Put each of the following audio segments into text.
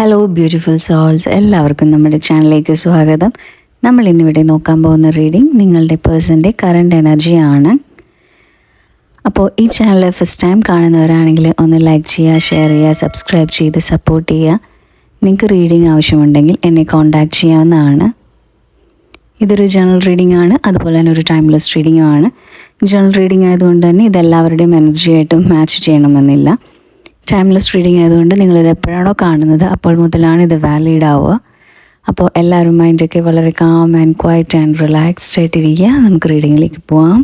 Hello beautiful souls, എല്ലാവർക്കും നമ്മുടെ ചാനലിലേക്ക് സ്വാഗതം. നമ്മൾ ഇന്നിവിടെ നോക്കാൻ പോകുന്ന റീഡിംഗ് നിങ്ങളുടെ പേഴ്സൻ്റെ കറണ്ട് എനർജിയാണ്. അപ്പോൾ ഈ ചാനൽ ഫസ്റ്റ് ടൈം കാണുന്നവരാണെങ്കിൽ ഒന്ന് ലൈക്ക് ചെയ്യുക, ഷെയർ ചെയ്യുക, സബ്സ്ക്രൈബ് ചെയ്ത് സപ്പോർട്ട് ചെയ്യുക. നിങ്ങൾക്ക് റീഡിംഗ് ആവശ്യമുണ്ടെങ്കിൽ എന്നെ കോൺടാക്റ്റ് ചെയ്യാവുന്നതാണ്. ഇതൊരു ജനറൽ റീഡിംഗ് ആണ്, അതുപോലെ തന്നെ ഒരു ടൈംലെസ് റീഡിംഗും ആണ്. ജനറൽ റീഡിംഗ് ആയതുകൊണ്ട് തന്നെ ഇതെല്ലാവരുടെയും എനർജിയായിട്ടും മാച്ച് ചെയ്യണമെന്നില്ല. ടൈംലെസ് റീഡിംഗ് ആയതുകൊണ്ട് നിങ്ങളിത് എപ്പോഴാണോ കാണുന്നത് അപ്പോൾ മുതലാണ് ഇത് വാലിഡ് ആവുക. അപ്പോൾ എല്ലാവരും മൈൻഡൊക്കെ വളരെ calm and quiet and relaxed ആയിട്ടിരിക്കുക. നമുക്ക് റീഡിങ്ങിലേക്ക് പോവാം.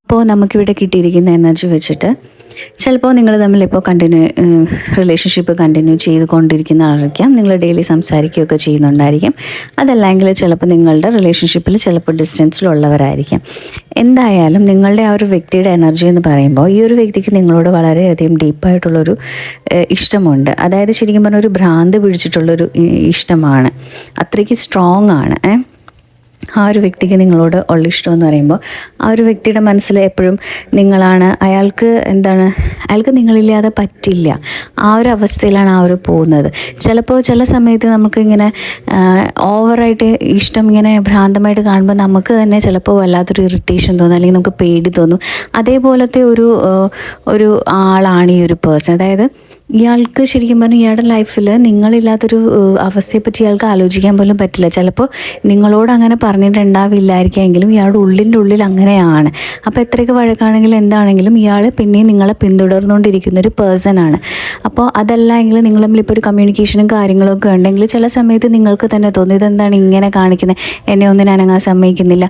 അപ്പോൾ നമുക്കിവിടെ കിട്ടിയിരിക്കുന്ന എനർജി വെച്ചിട്ട് ചിലപ്പോൾ നിങ്ങൾ തമ്മിലിപ്പോൾ റിലേഷൻഷിപ്പ് കണ്ടിന്യൂ ചെയ്തുകൊണ്ടിരിക്കുന്ന ആളായിരിക്കാം. നിങ്ങൾ ഡെയിലി സംസാരിക്കുകയൊക്കെ ചെയ്യുന്നുണ്ടായിരിക്കും. അതല്ലെങ്കിൽ ചിലപ്പോൾ നിങ്ങളുടെ റിലേഷൻഷിപ്പിൽ ചിലപ്പോൾ ഡിസ്റ്റൻസിലുള്ളവരായിരിക്കാം. എന്തായാലും നിങ്ങളുടെ ആ ഒരു വ്യക്തിയുടെ എനർജി എന്ന് പറയുമ്പോൾ ഈ ഒരു വ്യക്തിക്ക് നിങ്ങളോട് വളരെയധികം ഡീപ്പായിട്ടുള്ളൊരു ഇഷ്ടമുണ്ട്. അതായത് ശരിക്കും പറഞ്ഞാൽ ഒരു ഭ്രാന്ത് പിടിച്ചിട്ടുള്ളൊരു ഇഷ്ടമാണ്. അത്രയ്ക്ക് സ്ട്രോങ് ആണ്. ആ ഒരു വ്യക്തിക്ക് നിങ്ങളോട് ഉള്ള ഇഷ്ടമെന്ന് പറയുമ്പോൾ ആ ഒരു വ്യക്തിയുടെ മനസ്സിൽ എപ്പോഴും നിങ്ങളാണ്. അയാൾക്ക് നിങ്ങളില്ലാതെ പറ്റില്ല. ആ ഒരു അവസ്ഥയിലാണ് ആ ഒരു പോകുന്നത്. ചിലപ്പോൾ ചില സമയത്ത് നമുക്കിങ്ങനെ ഓവറായിട്ട് ഇഷ്ടം ഇങ്ങനെ ഭ്രാന്തമായിട്ട് കാണുമ്പോൾ നമുക്ക് തന്നെ ചിലപ്പോൾ വല്ലാത്തൊരു ഇറിറ്റേഷൻ തോന്നും, അല്ലെങ്കിൽ നമുക്ക് പേടി തോന്നും. അതേപോലത്തെ ഒരു ആളാണ് ഈ ഒരു പേഴ്സൺ. അതായത് ഇയാൾക്ക് ശരിക്കും പറഞ്ഞാൽ ഇയാളുടെ ലൈഫിൽ നിങ്ങളില്ലാത്തൊരു അവസ്ഥയെപ്പറ്റി ഇയാൾക്ക് ആലോചിക്കാൻ പോലും പറ്റില്ല. ചിലപ്പോൾ നിങ്ങളോട് അങ്ങനെ പറഞ്ഞിട്ടുണ്ടാവില്ലായിരിക്കുമെങ്കിലും ഇയാളുടെ ഉള്ളിൽ അങ്ങനെയാണ്. അപ്പോൾ എത്രയൊക്കെ വഴക്കാണെങ്കിലും എന്താണെങ്കിലും ഇയാൾ പിന്നെയും നിങ്ങളെ പിന്തുടർന്നുകൊണ്ടിരിക്കുന്നൊരു പേഴ്സണാണ്. അപ്പോൾ അതല്ല എങ്കിൽ നിങ്ങൾ തമ്മിലിപ്പോൾ ഒരു കമ്മ്യൂണിക്കേഷനും കാര്യങ്ങളൊക്കെ ഉണ്ടെങ്കിൽ ചില സമയത്ത് നിങ്ങൾക്ക് തന്നെ തോന്നും, ഇതെന്താണ് ഇങ്ങനെ കാണിക്കുന്നത്, എന്നെ ഒന്നിനും അനങ്ങാൻ സമ്മതിക്കുന്നില്ല.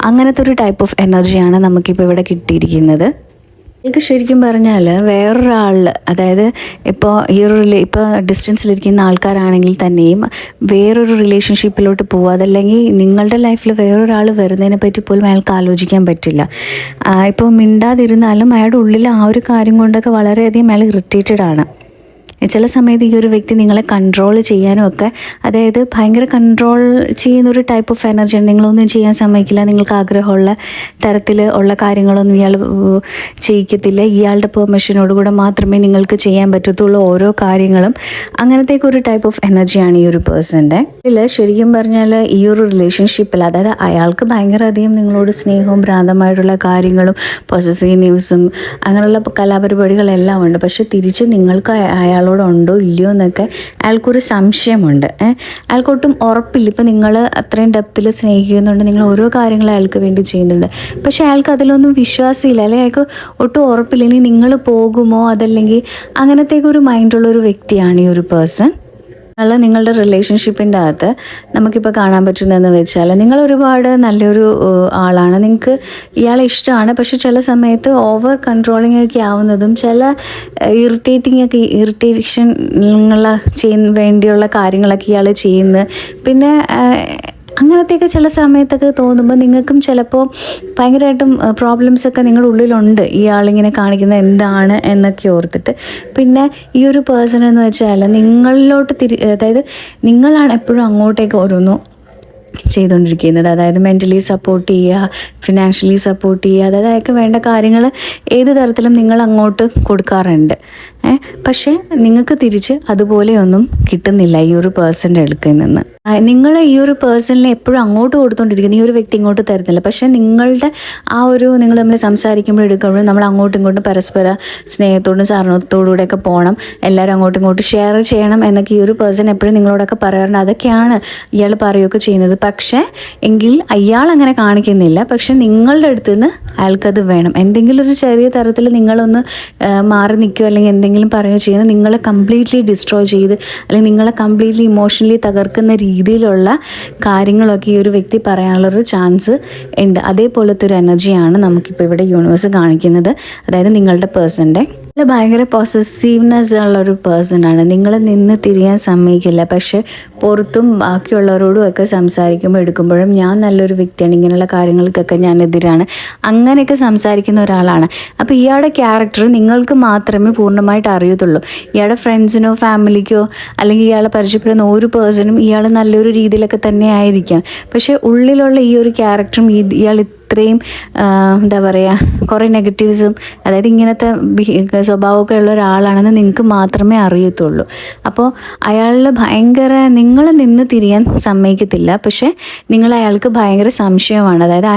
അങ്ങനത്തെ ഒരു ടൈപ്പ് ഓഫ് എനർജിയാണ് നമുക്കിപ്പോൾ ഇവിടെ കിട്ടിയിരിക്കുന്നത്. എനിക്ക് ശരിക്കും പറഞ്ഞാൽ വേറൊരാളിൽ, അതായത് ഇപ്പോൾ ഇപ്പോൾ ഡിസ്റ്റൻസിലിരിക്കുന്ന ആൾക്കാരാണെങ്കിൽ തന്നെയും വേറൊരു റിലേഷൻഷിപ്പിലോട്ട് പോകുക, അതല്ലെങ്കിൽ നിങ്ങളുടെ ലൈഫിൽ വേറൊരാൾ വരുന്നതിനെ പറ്റി പോലും അയാൾക്ക് ആലോചിക്കാൻ പറ്റില്ല. ഇപ്പോൾ മിണ്ടാതിരുന്നാലും അയാളുടെ ഉള്ളിൽ ആ ഒരു കാര്യം കൊണ്ടൊക്കെ വളരെയധികം അയാൾ ഇറിറ്റേറ്റഡ് ആണ്. ചില സമയത്ത് ഈ ഒരു വ്യക്തി നിങ്ങളെ കൺട്രോൾ ചെയ്യാനും ഒക്കെ, അതായത് ഭയങ്കര കൺട്രോൾ ചെയ്യുന്നൊരു ടൈപ്പ് ഓഫ് എനർജിയാണ്. നിങ്ങളൊന്നും ചെയ്യാൻ സമ്മതിക്കില്ല, നിങ്ങൾക്ക് ആഗ്രഹമുള്ള തരത്തിൽ ഉള്ള കാര്യങ്ങളൊന്നും ഇയാൾ ചെയ്യിക്കത്തില്ല. ഇയാളുടെ പെർമിഷനോടുകൂടെ മാത്രമേ നിങ്ങൾക്ക് ചെയ്യാൻ പറ്റത്തുള്ളൂ ഓരോ കാര്യങ്ങളും. അങ്ങനത്തേക്ക് ഒരു ടൈപ്പ് ഓഫ് എനർജിയാണ് ഈ ഒരു പേഴ്സൻ്റെ. ഇതിൽ ശരിക്കും പറഞ്ഞാൽ ഈ ഒരു റിലേഷൻഷിപ്പിൽ, അതായത് അയാൾക്ക് ഭയങ്കര അധികം നിങ്ങളോട് സ്നേഹവും ഭ്രാന്തമായിട്ടുള്ള കാര്യങ്ങളും പൊസസീവ്നെസ്സും അങ്ങനെയുള്ള കലാപരിപാടികളെല്ലാം ഉണ്ട്. പക്ഷെ തിരിച്ച് നിങ്ങൾക്ക് ഉണ്ടോ ഇല്ലയോ എന്നൊക്കെ അയാൾക്കൊരു സംശയമുണ്ട്. അയാൾക്കൊട്ടും ഉറപ്പില്ല. ഇപ്പം നിങ്ങൾ അത്രയും ഡെപ്തിൽ സ്നേഹിക്കുന്നുണ്ട്, നിങ്ങൾ ഓരോ കാര്യങ്ങളും അയാൾക്ക് വേണ്ടി ചെയ്യുന്നുണ്ട്. പക്ഷേ അയാൾക്ക് അതിലൊന്നും വിശ്വാസമില്ല, അല്ലെങ്കിൽ അയാൾക്ക് ഒട്ടും ഉറപ്പില്ല ഇനി നിങ്ങൾ പോകുമോ, അതല്ലെങ്കിൽ അങ്ങനത്തേക്കൊരു മൈൻഡുള്ളൊരു വ്യക്തിയാണ് ഈ ഒരു പേഴ്സൺ. അല്ല, നിങ്ങളുടെ റിലേഷൻഷിപ്പിൻ്റെ അകത്ത് നമുക്കിപ്പോൾ കാണാൻ പറ്റുന്നതെന്ന് വെച്ചാൽ നിങ്ങൾ ഒരുപാട് നല്ലൊരു ആളാണ്, നിങ്ങൾക്ക് ഇയാളെ ഇഷ്ടമാണ്. പക്ഷെ ചില സമയത്ത് ഓവർ കൺട്രോളിങ് ഒക്കെ ആവുന്നതും ചില ഇറിറ്റേഷൻ വേണ്ടിയുള്ള കാര്യങ്ങളൊക്കെ ഇയാൾ ചെയ്യുന്നത്, പിന്നെ അങ്ങനത്തെയൊക്കെ ചില സമയത്തൊക്കെ തോന്നുമ്പോൾ നിങ്ങൾക്കും ചിലപ്പോൾ ഭയങ്കരമായിട്ടും പ്രോബ്ലംസൊക്കെ നിങ്ങളുടെ ഉള്ളിലുണ്ട്, ഇയാളിങ്ങനെ കാണിക്കുന്നത് എന്താണ് എന്നൊക്കെ ഓർത്തിട്ട്. പിന്നെ ഈ ഒരു പേഴ്സൺ എന്ന് വെച്ചാൽ നിങ്ങളിലോട്ട് അതായത് നിങ്ങളാണ് എപ്പോഴും അങ്ങോട്ടേക്ക് ഓരോന്നും ചെയ്തുകൊണ്ടിരിക്കുന്നത്. അതായത് മെൻ്റലി സപ്പോർട്ട് ചെയ്യുക, ഫിനാൻഷ്യലി സപ്പോർട്ട് ചെയ്യുക, അതായത് അതൊക്കെ വേണ്ട കാര്യങ്ങൾ ഏത് തരത്തിലും നിങ്ങൾ അങ്ങോട്ട് കൊടുക്കാറുണ്ട്. പക്ഷേ നിങ്ങൾക്ക് തിരിച്ച് അതുപോലെയൊന്നും കിട്ടുന്നില്ല ഈ ഒരു പേഴ്സൻ്റെ അടുക്കൽ നിന്ന്. നിങ്ങൾ ഈ ഒരു പേഴ്സണിനെ എപ്പോഴും അങ്ങോട്ട് കൊടുത്തുകൊണ്ടിരിക്കുന്നു, ഈ ഒരു വ്യക്തി ഇങ്ങോട്ട് തരുന്നില്ല. പക്ഷേ നിങ്ങളുടെ നിങ്ങൾ തമ്മിൽ സംസാരിക്കുമ്പോൾ എടുക്കുമ്പോഴും നമ്മൾ അങ്ങോട്ടും ഇങ്ങോട്ടും പരസ്പര സ്നേഹത്തോടും സഹകരണത്തോടുകൂടെയൊക്കെ പോകണം, എല്ലാവരും അങ്ങോട്ടും ഇങ്ങോട്ടും ഷെയർ ചെയ്യണം എന്നൊക്കെ ഈ ഒരു പേഴ്സൺ എപ്പോഴും നിങ്ങളോടൊക്കെ പറയാറുണ്ട്. അതൊക്കെയാണ് ഇയാൾ പറയുകയൊക്കെ ചെയ്യുന്നത്. പക്ഷേ എങ്കിൽ അയാൾ അങ്ങനെ കാണിക്കുന്നില്ല. പക്ഷെ നിങ്ങളുടെ അടുത്ത് നിന്ന് അയാൾക്കത് വേണം. എന്തെങ്കിലും ഒരു ചെറിയ തരത്തിൽ നിങ്ങളൊന്ന് മാറി നിൽക്കുകയോ അല്ലെങ്കിൽ എന്തെങ്കിലും പറയുകയോ ചെയ്യുന്നത് നിങ്ങളെ കംപ്ലീറ്റ്ലി ഡിസ്ട്രോയ് ചെയ്ത്, അല്ലെങ്കിൽ നിങ്ങളെ കംപ്ലീറ്റ്ലി ഇമോഷണലി തകർക്കുന്ന രീതിയിലുള്ള കാര്യങ്ങളൊക്കെ ഈ ഒരു വ്യക്തി പറയാനുള്ളൊരു ചാൻസ് ഉണ്ട്. അതേപോലത്തെ ഒരു എനർജിയാണ് നമുക്കിപ്പോൾ ഇവിടെ യൂണിവേഴ്സ് കാണിക്കുന്നത്. അതായത് നിങ്ങളുടെ പേഴ്സൻ്റെ ഭയങ്കര പോസസീവ്നെസ് ഉള്ളൊരു പേഴ്സണാണ്. നിങ്ങൾ നിന്ന് തിരിയാൻ സമ്മതിക്കില്ല. പക്ഷെ പുറത്തും ബാക്കിയുള്ളവരോടും ഒക്കെ സംസാരിക്കുമ്പോൾ എടുക്കുമ്പോഴും ഞാൻ നല്ലൊരു വ്യക്തിയാണ്, ഇങ്ങനെയുള്ള കാര്യങ്ങൾക്കൊക്കെ ഞാൻ എതിരാണ്, അങ്ങനെയൊക്കെ സംസാരിക്കുന്ന ഒരാളാണ്. അപ്പോൾ ഇയാളുടെ ക്യാരക്ടർ നിങ്ങൾക്ക് മാത്രമേ പൂർണ്ണമായിട്ട് അറിയത്തുള്ളൂ. ഇയാളുടെ ഫ്രണ്ട്സിനോ ഫാമിലിക്കോ അല്ലെങ്കിൽ ഇയാളെ പരിചയപ്പെടുന്ന ഒരു പേഴ്സണും ഇയാൾ നല്ലൊരു രീതിയിലൊക്കെ തന്നെ ആയിരിക്കാം. പക്ഷേ ഉള്ളിലുള്ള ഈ ഒരു ക്യാരക്ടറും ഇയാൾ ഇത്രയും എന്താ പറയുക കുറേ നെഗറ്റീവ്സും അതായത് ഇങ്ങനത്തെ സ്വഭാവമൊക്കെ ഉള്ള ഒരാളാണെന്ന് നിങ്ങൾക്ക് മാത്രമേ അറിയത്തുള്ളൂ. അപ്പോൾ അയാളിൽ ഭയങ്കര നിങ്ങൾ നിന്ന് തിരിയാൻ സമ്മതിക്കത്തില്ല, പക്ഷേ നിങ്ങൾ അയാൾക്ക് ഭയങ്കര സംശയമാണ്. അതായത്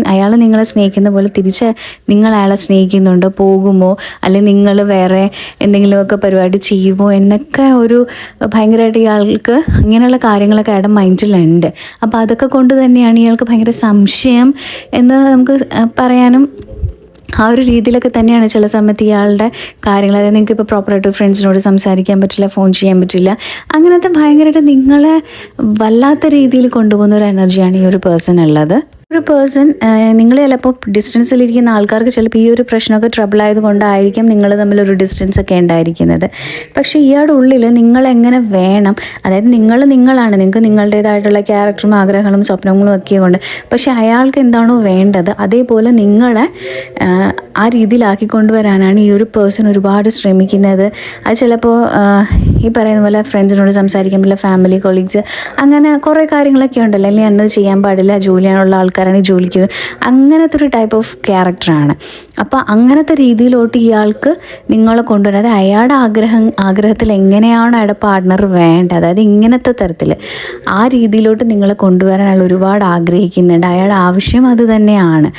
അയാൾ നിങ്ങളെ സ്നേഹിക്കുന്ന പോലെ തിരിച്ച് നിങ്ങൾ അയാളെ സ്നേഹിക്കുന്നുണ്ടോ, പോകുമോ, അല്ലെങ്കിൽ നിങ്ങൾ വേറെ എന്തെങ്കിലുമൊക്കെ പരിപാടി ചെയ്യുമോ എന്നൊക്കെ ഒരു ഭയങ്കരമായിട്ട് ഇയാൾക്ക് ഇങ്ങനെയുള്ള കാര്യങ്ങളൊക്കെ അയാളുടെ മൈൻഡിലുണ്ട്. അപ്പോൾ അതൊക്കെ കൊണ്ട് തന്നെയാണ് ഇയാൾക്ക് ഭയങ്കര സംശയം എന്ന് നമുക്ക് പറയാനും ആ ഒരു രീതിയിലൊക്കെ തന്നെയാണ് ചില സമയത്ത് ഇയാളുടെ കാര്യങ്ങൾ. അതായത് നിങ്ങൾക്ക് ഇപ്പോൾ പ്രോപ്പറായിട്ട് ഫ്രണ്ട്സിനോട് സംസാരിക്കാൻ പറ്റില്ല, ഫോൺ ചെയ്യാൻ പറ്റില്ല, അങ്ങനത്തെ ഭയങ്കരമായിട്ട് നിങ്ങളെ വല്ലാത്ത രീതിയിൽ കൊണ്ടുപോകുന്ന ഒരു എനർജിയാണ് ഈ ഒരു പേഴ്സൺ ഉള്ളത്. ഒരു പേഴ്സൺ നിങ്ങൾ ചിലപ്പോൾ ഡിസ്റ്റൻസിലിരിക്കുന്ന ആൾക്കാർക്ക് ചിലപ്പോൾ ഈ ഒരു പ്രശ്നമൊക്കെ ട്രബിൾ ആയതുകൊണ്ടായിരിക്കും നിങ്ങൾ തമ്മിലൊരു ഡിസ്റ്റൻസ് ഒക്കെ ഉണ്ടായിരിക്കുന്നത്. പക്ഷേ ഇയാളുടെ ഉള്ളിൽ നിങ്ങളെങ്ങനെ വേണം, അതായത് നിങ്ങളാണ്, നിങ്ങൾക്ക് നിങ്ങളുടേതായിട്ടുള്ള ക്യാരക്ടറും ആഗ്രഹങ്ങളും സ്വപ്നങ്ങളും ഒക്കെ ഉണ്ട്. പക്ഷേ അയാൾക്ക് എന്താണോ വേണ്ടത് അതേപോലെ നിങ്ങളെ ആ രീതിയിലാക്കി കൊണ്ടുവരാനാണ് ഈ ഒരു പേഴ്സൺ ഒരുപാട് ശ്രമിക്കുന്നത്. അത് ചിലപ്പോൾ ഈ പറയുന്ന പോലെ ഫ്രണ്ട്സിനോട് സംസാരിക്കാൻ പറ്റില്ല, ഫാമിലി കൊളീഗ്സ് അങ്ങനെ കുറേ കാര്യങ്ങളൊക്കെ ഉണ്ടല്ലോ, അല്ലെങ്കിൽ എന്നത് ചെയ്യാൻ പാടില്ല, ജോലിയാനുള്ള ആൾക്കാരാണെങ്കിൽ ജോലിക്ക്, അങ്ങനത്തെ ഒരു ടൈപ്പ് ഓഫ് ക്യാരക്ടറാണ്. അപ്പോൾ അങ്ങനത്തെ രീതിയിലോട്ട് ഇയാൾക്ക് നിങ്ങളെ കൊണ്ടുവരാം. അതായത് അയാളുടെ ആഗ്രഹത്തിൽ എങ്ങനെയാണ് അയാളുടെ പാർട്ട്ണർ വേണ്ടത്, അതായത് ഇങ്ങനത്തെ തരത്തിൽ ആ രീതിയിലോട്ട് നിങ്ങളെ കൊണ്ടുവരാൻ അയാൾ ഒരുപാട് ആഗ്രഹിക്കുന്നുണ്ട്. അയാളുടെ ആവശ്യം അത് തന്നെയാണ്.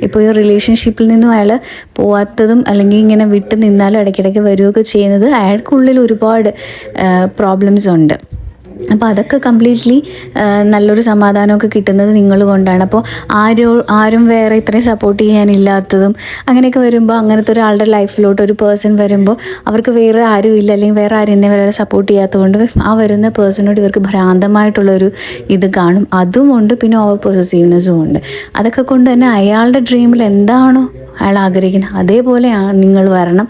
ഇപ്പോൾ ഈ റിലേഷൻഷിപ്പിൽ നിന്നും അയാൾ പോവാത്തതും അല്ലെങ്കിൽ ഇങ്ങനെ വിട്ട് നിന്നാലും ഇടയ്ക്കിടയ്ക്ക് വരികയൊക്കെ ചെയ്യുന്നത് അയാൾക്കുള്ളിൽ ഒരുപാട് പ്രോബ്ലംസ് ഉണ്ട്. അപ്പോൾ അതൊക്കെ കംപ്ലീറ്റ്ലി നല്ലൊരു സമാധാനമൊക്കെ കിട്ടുന്നത് നിങ്ങൾ കൊണ്ടാണ്. അപ്പോൾ ആരും വേറെ ഇത്രയും സപ്പോർട്ട് ചെയ്യാനില്ലാത്തതും അങ്ങനെയൊക്കെ വരുമ്പോൾ, അങ്ങനത്തെ ഒരാളുടെ ലൈഫിലോട്ട് ഒരു പേഴ്സൺ വരുമ്പോൾ അവർക്ക് വേറെ ആരും ഇല്ല, അല്ലെങ്കിൽ വേറെ ആരും ഇന്നേ വരെ സപ്പോർട്ട് ചെയ്യാത്തതുകൊണ്ട് ആ വരുന്ന പേഴ്സണോട് ഇവർക്ക് ഭ്രാന്തമായിട്ടുള്ളൊരു ഇത് കാണും. അതുമുണ്ട്, പിന്നെ ഓവർ പൊസസീവ്നെസ്സും ഉണ്ട്. അതൊക്കെ കൊണ്ട് തന്നെ അയാളുടെ ഡ്രീമിൽ എന്താണോ അയാൾ ആഗ്രഹിക്കുന്നത് അതേപോലെയാണ് നിങ്ങൾ വരണം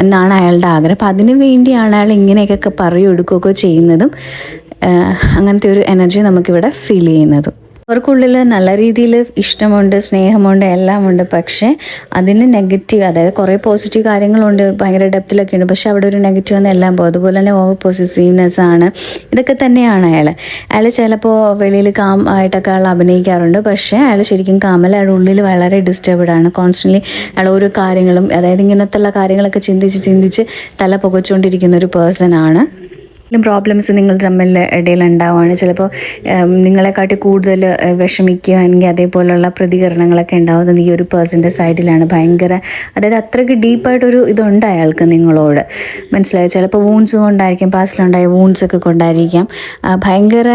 എന്നാണ് അയാളുടെ ആഗ്രഹം. അപ്പം അതിനു വേണ്ടിയാണ് അയാൾ ഇങ്ങനെയൊക്കെ പറയുകയൊക്കെ ചെയ്യുന്നതും അങ്ങനത്തെ ഒരു എനർജി നമുക്കിവിടെ ഫീൽ ചെയ്യുന്നതും. അവർക്കുള്ളിൽ നല്ല രീതിയിൽ ഇഷ്ടമുണ്ട്, സ്നേഹമുണ്ട്, എല്ലാം ഉണ്ട്. പക്ഷേ അതിന് നെഗറ്റീവ്, അതായത് കുറേ പോസിറ്റീവ് കാര്യങ്ങളുണ്ട്, ഭയങ്കര ഡെപ്തിലൊക്കെ ഉണ്ട്, പക്ഷേ അവിടെ ഒരു നെഗറ്റീവ് എന്ന് എല്ലാം പോകും. അതുപോലെ തന്നെ ഓവർ പൊസസീവ്നെസ് ആണ്. ഇതൊക്കെ തന്നെയാണ് അയാൾ ചിലപ്പോൾ വെളിയിൽ കാം ആയിട്ടൊക്കെ അയാൾ അഭിനയിക്കാറുണ്ട്, പക്ഷേ അയാൾ ശരിക്കും കാമല്ല. അയാളുടെ ഉള്ളിൽ വളരെ ഡിസ്റ്റർബ്ഡ് ആണ്. കോൺസ്റ്റൻ്റ്ലി അയാൾ ഓരോ കാര്യങ്ങളും, അതായത് ഇങ്ങനത്തുള്ള കാര്യങ്ങളൊക്കെ ചിന്തിച്ച് തല പുകച്ചുകൊണ്ടിരിക്കുന്ന ഒരു പേഴ്സൺ ആണ്. പ്രോബ്ലംസ് നിങ്ങൾ തമ്മിൽ ഇടയിൽ ഉണ്ടാവുകയാണ്. ചിലപ്പോൾ നിങ്ങളെക്കാട്ടി കൂടുതൽ വിഷമിക്കുകയാണെങ്കിൽ അതേപോലുള്ള പ്രതികരണങ്ങളൊക്കെ ഉണ്ടാകുന്നത് ഈ ഒരു പേഴ്സൻ്റെ സൈഡിലാണ്. ഭയങ്കര, അതായത് അത്രയ്ക്ക് ഡീപ്പായിട്ടൊരു ഇതുണ്ട് അയാൾക്ക് നിങ്ങളോട്, മനസ്സിലായോ? ചിലപ്പോൾ വൂൺസ് കൊണ്ടായിരിക്കും, പാസ്റ്റിലുണ്ടായ വൂൺസ് ഒക്കെ കൊണ്ടായിരിക്കാം. ഭയങ്കര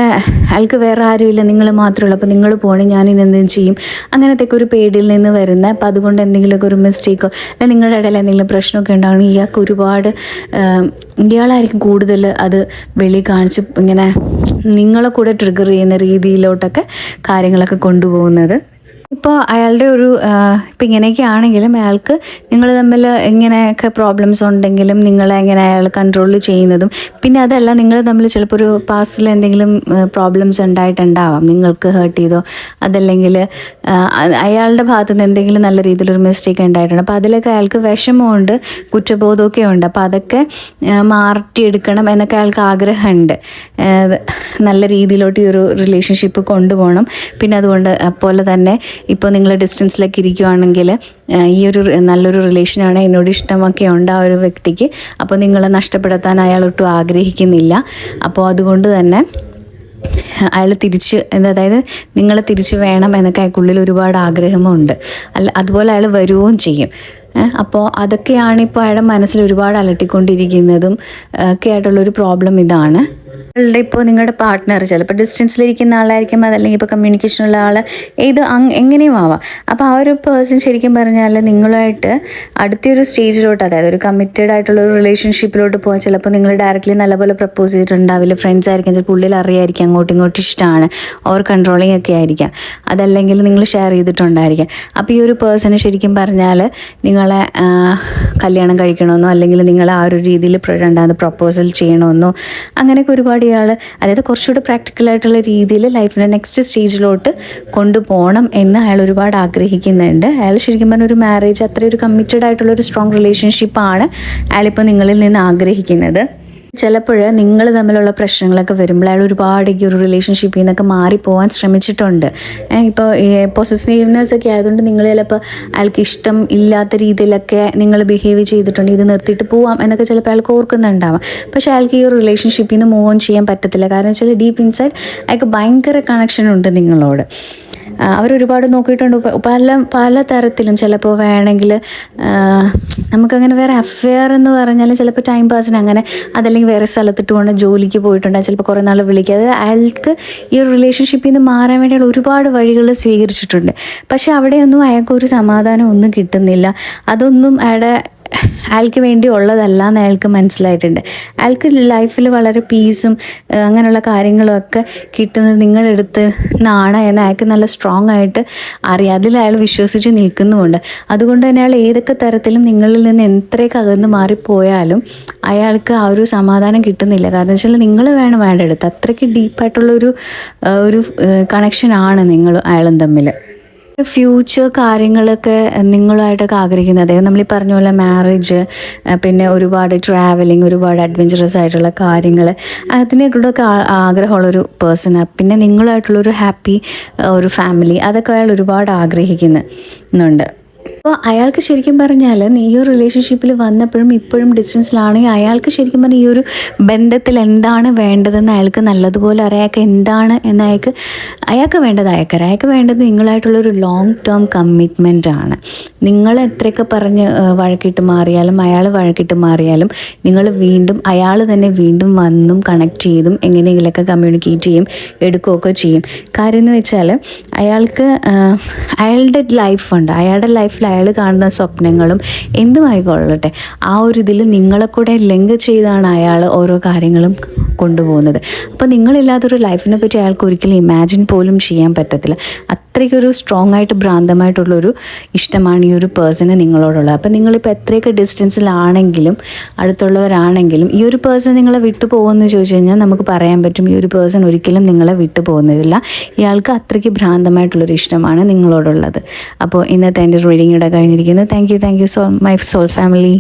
അയാൾക്ക് വേറെ ആരുമില്ല, നിങ്ങൾ മാത്രമേ ഉള്ളൂ, അപ്പോൾ നിങ്ങൾ പോകണം, ഞാനിന്ന് എന്തെങ്കിലും ചെയ്യും, അങ്ങനത്തെയൊക്കെ ഒരു പേടിയിൽ നിന്ന് വരുന്ന. അപ്പോൾ അതുകൊണ്ട് എന്തെങ്കിലുമൊക്കെ ഒരു മിസ്റ്റേക്കോ അല്ലെങ്കിൽ നിങ്ങളുടെ ഇടയിൽ എന്തെങ്കിലും പ്രശ്നമൊക്കെ ഉണ്ടാകണം, ഇയാൾക്ക് ഒരുപാട് ഇയാളായിരിക്കും കൂടുതൽ അത് വെളി കാണിച്ച് ഇങ്ങനെ നിങ്ങളെ കൂടെ ട്രിഗർ ചെയ്യുന്ന രീതിയിലോട്ടൊക്കെ കാര്യങ്ങളൊക്കെ കൊണ്ടുപോകുന്നത്. ഇപ്പോൾ അയാളുടെ ഒരു ഇപ്പം ഇങ്ങനെയൊക്കെ ആണെങ്കിലും അയാൾക്ക് നിങ്ങൾ തമ്മിൽ ഇങ്ങനെയൊക്കെ പ്രോബ്ലംസ് ഉണ്ടെങ്കിലും നിങ്ങളെ എങ്ങനെ അയാൾ കൺട്രോൾ ചെയ്യുന്നതും, പിന്നെ അതല്ല നിങ്ങൾ തമ്മിൽ ചിലപ്പോൾ ഒരു പാസ്റ്റിൽ എന്തെങ്കിലും പ്രോബ്ലംസ് ഉണ്ടായിട്ടുണ്ടാവാം, നിങ്ങൾക്ക് ഹേർട്ട് ചെയ്തോ, അതല്ലെങ്കിൽ അയാളുടെ ഭാഗത്തു നിന്ന് എന്തെങ്കിലും നല്ല രീതിയിലൊരു മിസ്റ്റേക്ക് ഉണ്ടായിട്ടുണ്ട്. അപ്പോൾ അതിലൊക്കെ അയാൾക്ക് വിഷമമുണ്ട്, കുറ്റബോധമൊക്കെ ഉണ്ട്. അപ്പോൾ അതൊക്കെ മാറ്റിയെടുക്കണം എന്നൊക്കെ അയാൾക്ക് ആഗ്രഹമുണ്ട്. നല്ല രീതിയിലോട്ട് ഈ ഒരു റിലേഷൻഷിപ്പ് കൊണ്ടുപോകണം. പിന്നെ അതുകൊണ്ട് പോലെ തന്നെ ഇപ്പോൾ നിങ്ങൾ ഡിസ്റ്റൻസിലൊക്കെ ഇരിക്കുകയാണെങ്കിൽ ഈ ഒരു നല്ലൊരു റിലേഷനാണ്, എന്നോട് ഇഷ്ടമൊക്കെ ഉണ്ട് ആ ഒരു വ്യക്തിക്ക്. അപ്പോൾ നിങ്ങളെ നഷ്ടപ്പെടുത്താൻ അയാൾ ഒട്ടും ആഗ്രഹിക്കുന്നില്ല. അപ്പോൾ അതുകൊണ്ട് തന്നെ അയാൾ തിരിച്ച്, അതായത് നിങ്ങളെ തിരിച്ച് വേണം എന്നൊക്കെ അയാൾക്കുള്ളിൽ ഒരുപാട് ആഗ്രഹമുണ്ട്. അതുപോലെ അയാൾ വരുകയും ചെയ്യും. അപ്പോൾ അതൊക്കെയാണ് ഇപ്പോൾ അയാളുടെ മനസ്സിൽ ഒരുപാട് അലട്ടിക്കൊണ്ടിരിക്കുന്നതും ഒക്കെ ആയിട്ടുള്ളൊരു പ്രോബ്ലം ഇതാണ്. ഇപ്പോൾ നിങ്ങളുടെ പാർട്ട്ണർ ചിലപ്പോൾ ഡിസ്റ്റൻസിലിരിക്കുന്ന ആളായിരിക്കും, അതല്ലെങ്കിൽ ഇപ്പോൾ കമ്മ്യൂണിക്കേഷനുള്ള ആൾ, ഏത് എങ്ങനെയും ആവാം. അപ്പോൾ ആ ഒരു പേഴ്സൺ ശരിക്കും പറഞ്ഞാൽ നിങ്ങളുമായിട്ട് അടുത്തൊരു സ്റ്റേജിലോട്ട്, അതായത് ഒരു കമ്മിറ്റഡ് ആയിട്ടുള്ള ഒരു റിലേഷൻഷിപ്പിലോട്ട് പോകാൻ ചിലപ്പോൾ നിങ്ങൾ ഡയറക്റ്റ്ലി നല്ലപോലെ പ്രപ്പോസ് ചെയ്തിട്ടുണ്ടാവില്ല. ഫ്രണ്ട്സ് ആയിരിക്കും, ചിലപ്പോൾ ഉള്ളിൽ അറിയായിരിക്കും അങ്ങോട്ടും ഇങ്ങോട്ടും ഇഷ്ടമാണ്, ഓവർ കൺട്രോളിങ് ഒക്കെ ആയിരിക്കാം, അതല്ലെങ്കിൽ നിങ്ങൾ ഷെയർ ചെയ്തിട്ടുണ്ടായിരിക്കാം. അപ്പോൾ ഈ ഒരു പേഴ്സണ് ശരിക്കും പറഞ്ഞാൽ നിങ്ങളെ കല്യാണം കഴിക്കണമെന്നോ അല്ലെങ്കിൽ നിങ്ങളെ ആ ഒരു രീതിയിൽ പ്രപ്പോസൽ ചെയ്യണമെന്നോ അങ്ങനെയൊക്കെ ഒരുപാട് ഇയാൾ, അതായത് കുറച്ചുകൂടി പ്രാക്ടിക്കലായിട്ടുള്ള രീതിയിൽ ലൈഫിൻ്റെ നെക്സ്റ്റ് സ്റ്റേജിലോട്ട് കൊണ്ടുപോകണം എന്ന് അയാൾ ഒരുപാട് ആഗ്രഹിക്കുന്നുണ്ട്. അയാൾ ശരിക്കും പറഞ്ഞാൽ ഒരു മാരേജ്, അത്രയും ഒരു കമ്മിറ്റഡ് ആയിട്ടുള്ള ഒരു സ്ട്രോങ് റിലേഷൻഷിപ്പാണ് അയാളിപ്പോൾ നിങ്ങളിൽ നിന്ന് ആഗ്രഹിക്കുന്നത്. ചിലപ്പോൾ നിങ്ങൾ തമ്മിലുള്ള പ്രശ്നങ്ങളൊക്കെ വരുമ്പോൾ അയാൾ ഒരുപാട് ഈ ഒരു റിലേഷൻഷിപ്പിൽ നിന്നൊക്കെ മാറിപ്പോകാൻ ശ്രമിച്ചിട്ടുണ്ട്. ഇപ്പോൾ പൊസസീവ്നെസ് ഒക്കെ ആയതുകൊണ്ട് നിങ്ങൾ ചിലപ്പോൾ അയാൾക്ക് ഇഷ്ടം ഇല്ലാത്ത രീതിയിലൊക്കെ നിങ്ങൾ ബിഹേവ് ചെയ്തിട്ടുണ്ട്, ഇത് നിർത്തിയിട്ട് പോവാം എന്നൊക്കെ ചിലപ്പോൾ അയാൾക്ക് ഓർക്കുന്നുണ്ടാവാം. പക്ഷേ അയാൾക്ക് ഈ ഒരു റിലേഷൻഷിപ്പിൽ നിന്ന് മൂവ് ഓൺ ചെയ്യാൻ പറ്റത്തില്ല. കാരണം വെച്ചാൽ ഡീപ്പ് ഇൻസൈഡ് അയാൾക്ക് ഭയങ്കര കണക്ഷൻ ഉണ്ട് നിങ്ങളോട്. അവരൊരുപാട് നോക്കിയിട്ടുണ്ട് പല തരത്തിലും. ചിലപ്പോൾ വേണമെങ്കിൽ നമുക്കങ്ങനെ വേറെ അഫെയർ എന്ന് പറഞ്ഞാൽ ചിലപ്പോൾ ടൈം പാസിന് അങ്ങനെ, അതല്ലെങ്കിൽ വേറെ സ്ഥലത്തിട്ട് കൊണ്ട് ജോലിക്ക് പോയിട്ടുണ്ടെങ്കിൽ ചിലപ്പോൾ കുറേ നാൾ വിളിക്കാതെ അയാൾക്ക് ഈ ഒരു റിലേഷൻഷിപ്പിൽ നിന്ന് മാറാൻ വേണ്ടിയുള്ള ഒരുപാട് വഴികൾ സ്വീകരിച്ചിട്ടുണ്ട്. പക്ഷേ അവിടെയൊന്നും അയാൾക്കൊരു സമാധാനം ഒന്നും കിട്ടുന്നില്ല. അതൊന്നും അയാൾക്ക് വേണ്ടി ഉള്ളതല്ല എന്ന് അയാൾക്ക് മനസ്സിലായിട്ടുണ്ട്. അയാൾക്ക് ലൈഫിൽ വളരെ പീസും അങ്ങനെയുള്ള കാര്യങ്ങളും ഒക്കെ കിട്ടുന്നത് നിങ്ങളുടെ അടുത്ത് നിന്നാണ് എന്ന് അയാൾക്ക് നല്ല സ്ട്രോങ് ആയിട്ട് അറിയാം. അതിൽ അയാൾ വിശ്വസിച്ച് നിൽക്കുന്നുമുണ്ട്. അതുകൊണ്ട് തന്നെ അയാൾ ഏതൊക്കെ തരത്തിലും നിങ്ങളിൽ നിന്ന് എത്രയൊക്കെ അകന്ന് മാറിപ്പോയാലും അയാൾക്ക് ആ ഒരു സമാധാനം കിട്ടുന്നില്ല. കാരണം വെച്ചാൽ നിങ്ങൾ വേണ്ടടുത്ത് അത്രയ്ക്ക് ഡീപ്പായിട്ടുള്ളൊരു കണക്ഷനാണ് നിങ്ങൾ അയാളും തമ്മിൽ. ഫ്യൂച്ചർ കാര്യങ്ങളൊക്കെ നിങ്ങളുമായിട്ടൊക്കെ ആഗ്രഹിക്കുന്നത്, അതായത് നമ്മൾ ഈ പറഞ്ഞ പോലെ മാരേജ്, പിന്നെ ഒരുപാട് ട്രാവലിംഗ്, ഒരുപാട് അഡ്വഞ്ചറസ് ആയിട്ടുള്ള കാര്യങ്ങൾ, അതിനെക്കൂടെയൊക്കെ ആഗ്രഹമുള്ളൊരു പേഴ്സണാണ്. പിന്നെ നിങ്ങളുമായിട്ടുള്ളൊരു ഹാപ്പി ഒരു ഫാമിലി, അതൊക്കെ അയാൾ ഒരുപാട് ആഗ്രഹിക്കുന്നുണ്ട്. അപ്പോൾ അയാൾക്ക് ശരിക്കും പറഞ്ഞാൽ ഈ ഒരു റിലേഷൻഷിപ്പിൽ വന്നപ്പോഴും ഇപ്പോഴും ഡിസ്റ്റൻസിലാണെങ്കിൽ അയാൾക്ക് ശരിക്കും പറഞ്ഞാൽ ഈ ഒരു ബന്ധത്തിൽ എന്താണ് വേണ്ടതെന്ന് അയാൾക്ക് നല്ലതുപോലെ അറിയാം. അയാൾക്ക് എന്താണ് എന്ന് അയാൾക്ക് വേണ്ടത് അയാൾക്ക് വേണ്ടത് നിങ്ങളായിട്ടുള്ളൊരു ലോങ് ടേം കമ്മിറ്റ്മെൻ്റ് ആണ്. നിങ്ങൾ എത്രയൊക്കെ പറഞ്ഞ് വഴക്കിട്ട് മാറിയാലും അയാൾ വഴക്കിട്ട് മാറിയാലും നിങ്ങൾ വീണ്ടും അയാൾ തന്നെ വീണ്ടും വന്നും കണക്ട് ചെയ്തും എങ്ങനെയെങ്കിലുമൊക്കെ കമ്മ്യൂണിക്കേറ്റ് ചെയ്യും, എടുക്കുകയൊക്കെ ചെയ്യും. കാര്യം എന്ന് വെച്ചാൽ അയാൾക്ക് അയാളുടെ ലൈഫുണ്ട്. അയാളുടെ ലൈഫിൽ അയാൾ കാണുന്ന സ്വപ്നങ്ങളും എന്തുമായിക്കൊള്ളട്ടെ ആ ഒരു ഇതിൽ നിങ്ങളെ കൂടെ ലിങ്ക് ചെയ്താണ് അയാൾ ഓരോ കാര്യങ്ങളും കൊണ്ടുപോകുന്നത്. അപ്പോൾ നിങ്ങളില്ലാത്തൊരു ലൈഫിനെ പറ്റി അയാൾക്ക് ഒരിക്കലും ഇമാജിൻ പോലും ചെയ്യാൻ പറ്റത്തില്ല. അത്രയ്ക്കൊരു സ്ട്രോങ് ആയിട്ട് ഭ്രാന്തമായിട്ടുള്ളൊരു ഇഷ്ടമാണ് ഈ ഒരു പേഴ്സണ് നിങ്ങളോടുള്ളത്. അപ്പോൾ നിങ്ങളിപ്പോൾ എത്രയൊക്കെ ഡിസ്റ്റൻസിലാണെങ്കിലും അടുത്തുള്ളവരാണെങ്കിലും ഈ ഒരു പേഴ്സൺ നിങ്ങളെ വിട്ടു പോകുമെന്ന് ചോദിച്ചു കഴിഞ്ഞാൽ നമുക്ക് പറയാൻ പറ്റും ഈ ഒരു പേഴ്സൺ ഒരിക്കലും നിങ്ങളെ വിട്ടു പോകുന്നതില്ല. ഇയാൾക്ക് അത്രയ്ക്ക് ഭ്രാന്തമായിട്ടുള്ളൊരു ഇഷ്ടമാണ് നിങ്ങളോടുള്ളത്. അപ്പോൾ ഇന്നത്തെ എൻ്റെ റീഡിംഗ് ഇവിടെ കഴിഞ്ഞിരിക്കുന്നു. Thank you so my soul family.